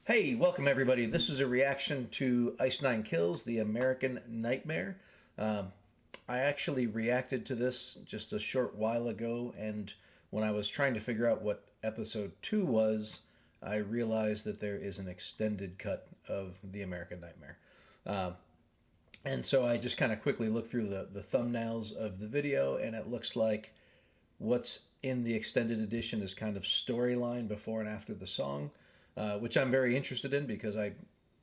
Hey, welcome everybody. This is a reaction to Ice Nine Kills, The American Nightmare. I actually reacted to this just a short while ago, and when I was trying to figure out what episode 2 was, I realized that there is an extended cut of The American Nightmare. And so I just kind of quickly looked through the thumbnails of the video, and it looks like what's in the extended edition is kind of storyline before and after the song. Which I'm very interested in because I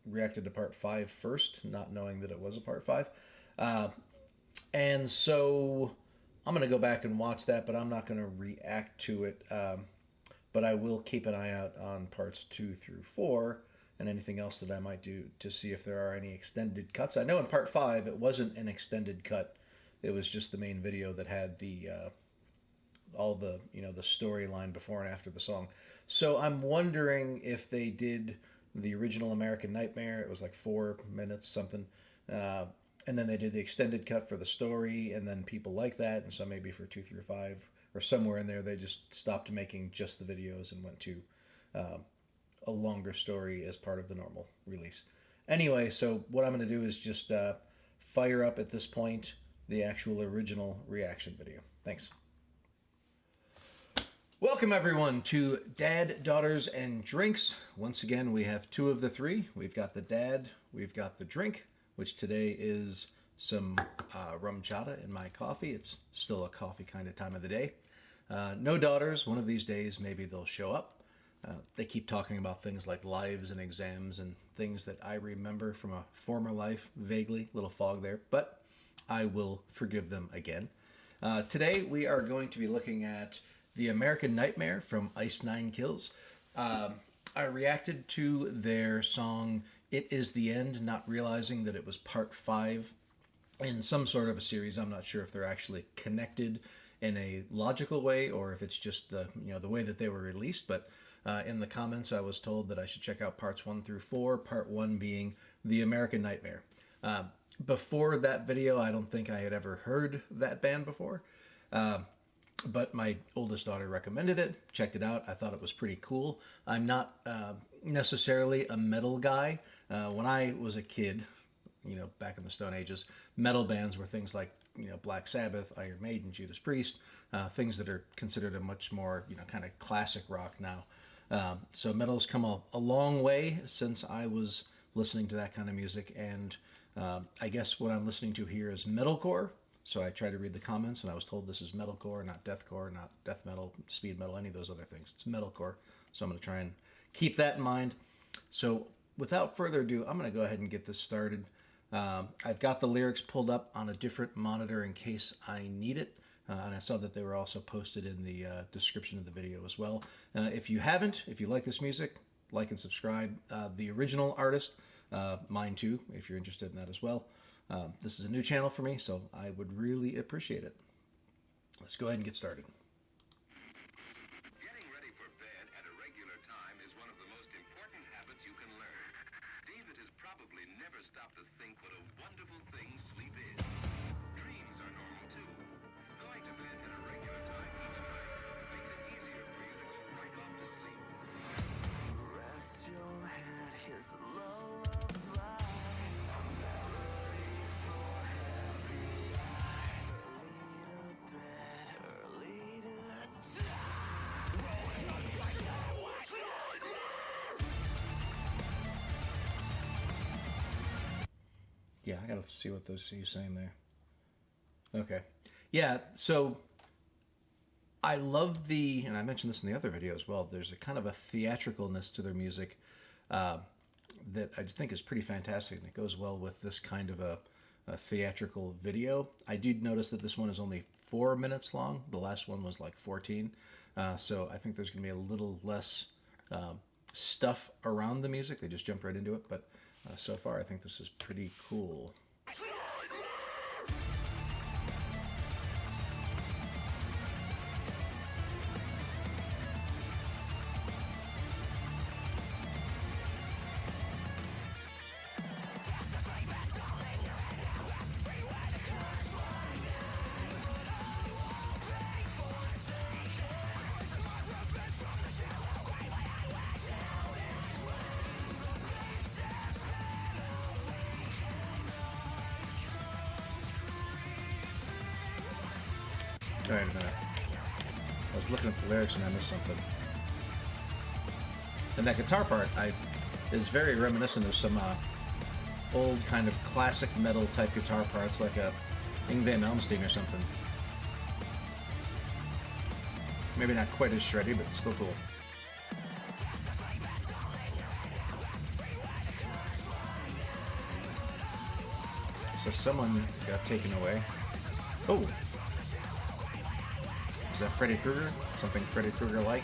reacted to part 5 first, not knowing that it was a part 5. And so I'm going to go back and watch that, but I'm not going to react to it. But I will keep an eye out on parts 2 through 4 and anything else that I might do to see if there are any extended cuts. I know in part 5 it wasn't an extended cut. It was just the main video that had the all the the storyline before and after the song. So I'm wondering if they did the original American Nightmare. It was like 4 minutes something, and then they did the extended cut for the story, and then people like that, and so maybe for 2 through 5 or somewhere in there they just stopped making just the videos and went to a longer story as part of the normal release. Anyway, so what I'm going to do is just fire up at this point the actual original reaction video. Thanks. Welcome everyone to Dad, Daughters, and Drinks. Once again, we have 2 of the 3. We've got the dad, we've got the drink, which today is some rum chata in my coffee. It's still a coffee kind of time of the day. No daughters. One of these days, maybe they'll show up. They keep talking about things like lives and exams and things that I remember from a former life, vaguely, little fog there, but I will forgive them again. Today, we are going to be looking at The American Nightmare from Ice Nine Kills. I reacted to their song It Is the End, not realizing that it was part 5 in some sort of a series. I'm not sure if they're actually connected in a logical way or if it's just the way that they were released, but in the comments I was told that I should check out parts 1 through 4, part 1 being The American Nightmare. Before that video, I don't think I had ever heard that band before. But my oldest daughter recommended it, checked it out. I thought it was pretty cool. I'm not necessarily a metal guy. When I was a kid, back in the Stone Ages, metal bands were things like, Black Sabbath, Iron Maiden, Judas Priest, things that are considered a much more, kind of classic rock now. So metal's come a long way since I was listening to that kind of music. And I guess what I'm listening to here is metalcore. So I tried to read the comments, and I was told this is metalcore, not deathcore, not death metal, speed metal, any of those other things. It's metalcore. So I'm going to try and keep that in mind. So without further ado, I'm going to go ahead and get this started. I've got the lyrics pulled up on a different monitor in case I need it. And I saw that they were also posted in the description of the video as well. If you haven't, if you like this music, like and subscribe. The original artist, mine too, if you're interested in that as well. This is a new channel for me, so I would really appreciate it. Let's go ahead and get started. Getting ready for bed at a regular time is one of the most important habits you can learn. David has probably never stopped to think what a wonderful thing sleep is. Dreams are normal too. Going to bed at a regular time each night makes it easier for you to go right off to sleep. Rest your head, here's a lullaby. Yeah, I gotta see what those he's saying there. Okay. Yeah, so I love and I mentioned this in the other video as well, there's a kind of a theatricalness to their music that I just think is pretty fantastic, and it goes well with this kind of a theatrical video. I did notice that this one is only 4 minutes long. The last one was like 14. So I think there's going to be a little less stuff around the music. They just jump right into it. But so far, I think this is pretty cool. Wait a minute. I was looking at the lyrics and I missed something. And that guitar part is very reminiscent of some old kind of classic metal type guitar parts, like a Yngwie Malmsteen or something. Maybe not quite as shreddy, but still cool. So someone got taken away. Oh! Is that Freddy Krueger? Something Freddy Krueger-like?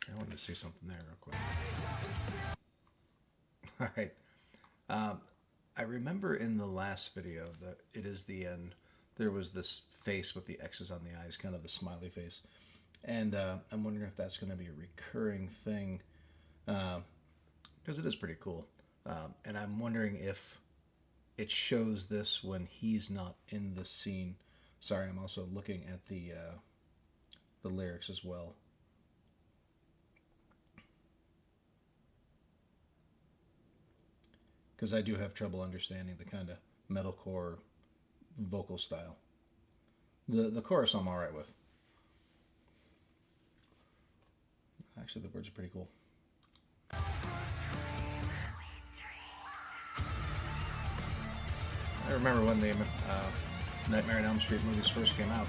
I wanted to say something there real quick. All right. I remember in the last video that It Is the End, there was this face with the X's on the eyes, kind of the smiley face. And I'm wondering if that's going to be a recurring thing, because it is pretty cool. And I'm wondering if it shows this when he's not in the scene. Sorry, I'm also looking at the lyrics as well. Because I do have trouble understanding the kind of metalcore vocal style. The chorus I'm alright with. Actually, the words are pretty cool. I remember when the Nightmare on Elm Street movies first came out.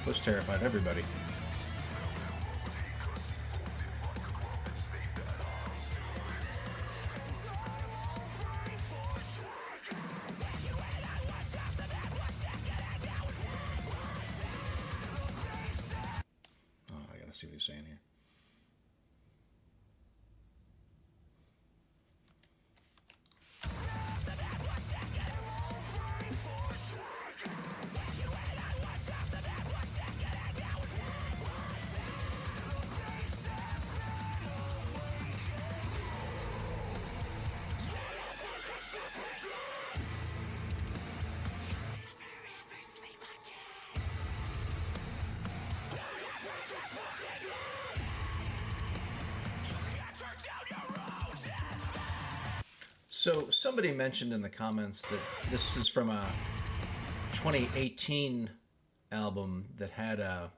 Those terrified everybody. See what he's saying here. So somebody mentioned in the comments that this is from a 2018 album that had a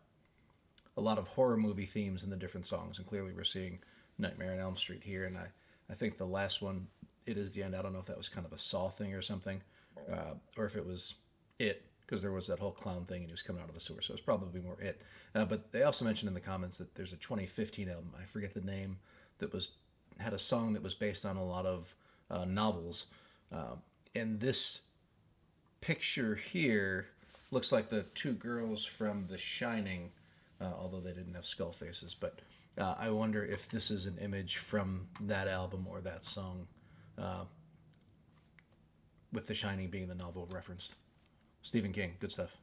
lot of horror movie themes in the different songs, and clearly we're seeing Nightmare on Elm Street here, and I think the last one, It Is the End, I don't know if that was kind of a Saw thing or something, or if it was It, because there was that whole clown thing and he was coming out of the sewer, so it's probably more It. But they also mentioned in the comments that there's a 2015 album, I forget the name, that had a song that was based on a lot of novels. And this picture here looks like the two girls from The Shining, although they didn't have skull faces. But I wonder if this is an image from that album or that song, with The Shining being the novel referenced. Stephen King, good stuff.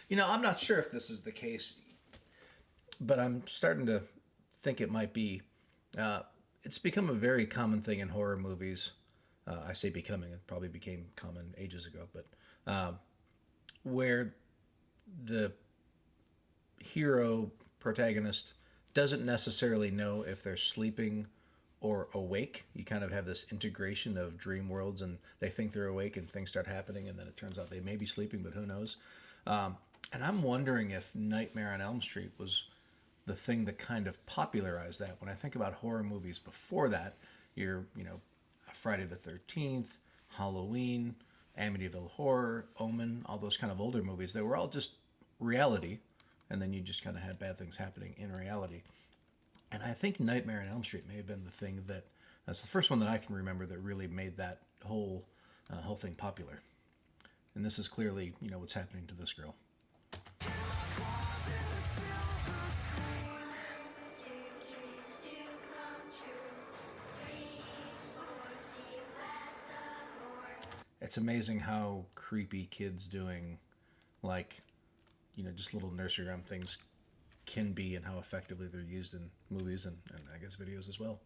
You know, I'm not sure if this is the case, but I'm starting to think it might be. It's become a very common thing in horror movies. I say becoming, it probably became common ages ago, but where the hero protagonist doesn't necessarily know if they're sleeping or awake. You kind of have this integration of dream worlds, and they think they're awake and things start happening, and then it turns out they may be sleeping, but who knows? And I'm wondering if Nightmare on Elm Street was the thing that kind of popularized that. When I think about horror movies before that, Friday the 13th, Halloween, Amityville Horror, Omen, all those kind of older movies, they were all just reality, and then you just kind of had bad things happening in reality. And I think Nightmare on Elm Street may have been the thing that's the first one that I can remember that really made that whole thing popular. And this is clearly, what's happening to this girl. It's amazing how creepy kids doing, like, just little nursery rhyme things can be, and how effectively they're used in movies and I guess videos as well.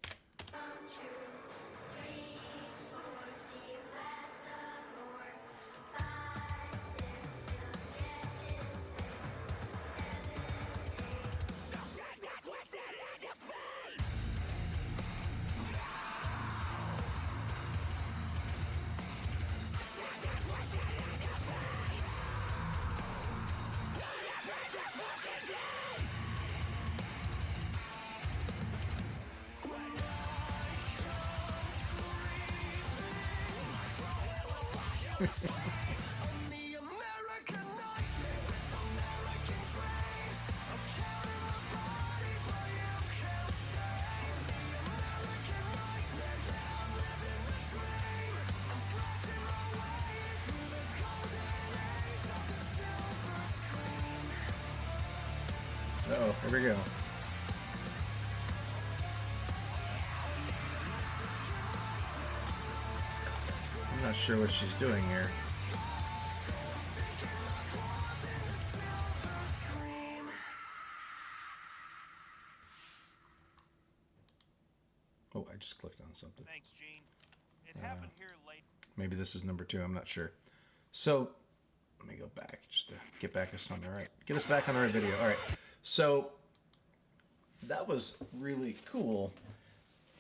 Uh-oh, here we go. I'm not sure what she's doing here. Oh, I just clicked on something. Thanks, Gene. It happened here late. Maybe this is number 2. I'm not sure. So, let me go back just to get back us on the right. Get us back on the right video. All right. So, that was really cool.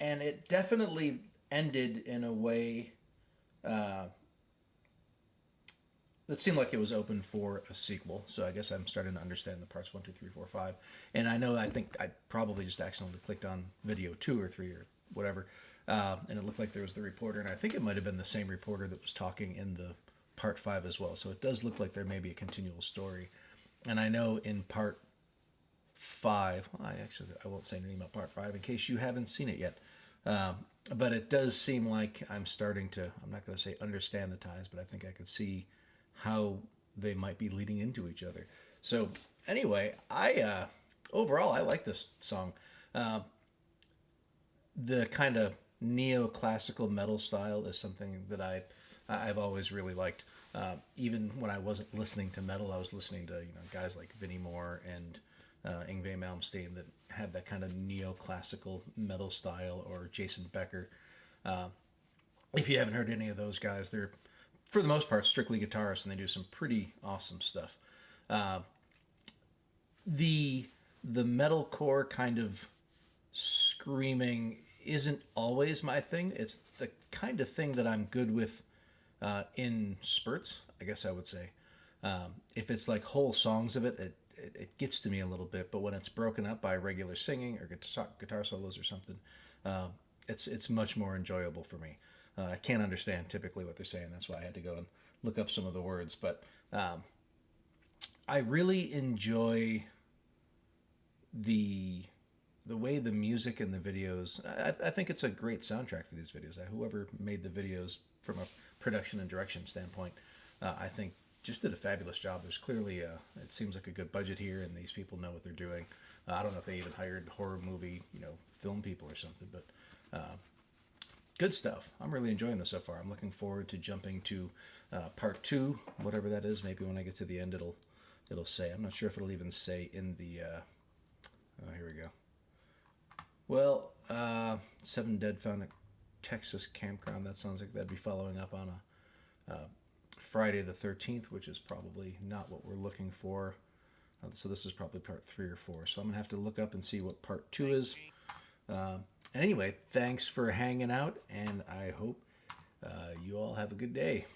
And it definitely ended in a way that seemed like it was open for a sequel. So I guess I'm starting to understand the parts 1, 2, 3, 4, 5. And I think I probably just accidentally clicked on video 2 or 3 or whatever. And it looked like there was the reporter. And I think it might have been the same reporter that was talking in the part 5 as well. So it does look like there may be a continual story. And I know in part 5, well, I won't say anything about part 5 in case you haven't seen it yet. But it does seem like I'm starting to, I'm not going to say understand the ties, but I think I could see how they might be leading into each other. So anyway, overall, I like this song. The kind of neoclassical metal style is something that I've always really liked. Even when I wasn't listening to metal, I was listening to guys like Vinnie Moore and Yngwie Malmsteen that have that kind of neoclassical metal style, or Jason Becker. If you haven't heard any of those guys, they're for the most part strictly guitarists, and they do some pretty awesome stuff. The metalcore kind of screaming isn't always my thing. It's the kind of thing that I'm good with in spurts, I guess I would say. If it's like whole songs of it gets to me a little bit, but when it's broken up by regular singing or guitar solos or something, it's much more enjoyable for me. I can't understand typically what they're saying. That's why I had to go and look up some of the words. But I really enjoy the way the music and the videos. I think it's a great soundtrack for these videos. Whoever made the videos from a production and direction standpoint, I think just did a fabulous job. There's clearly it seems like a good budget here, and these people know what they're doing. I don't know if they even hired horror movie film people or something, but good stuff. I'm really enjoying this so far. I'm looking forward to jumping to part 2, whatever that is. Maybe when I get to the end, it'll say. I'm not sure if it'll even say in the. Oh, here we go. Well, 7 dead found at Texas campground. That sounds like that'd be following up on a Friday the 13th, which is probably not what we're looking for. So this is probably part 3 or 4. So I'm going to have to look up and see what part 2 is. Anyway, thanks for hanging out, and I hope you all have a good day.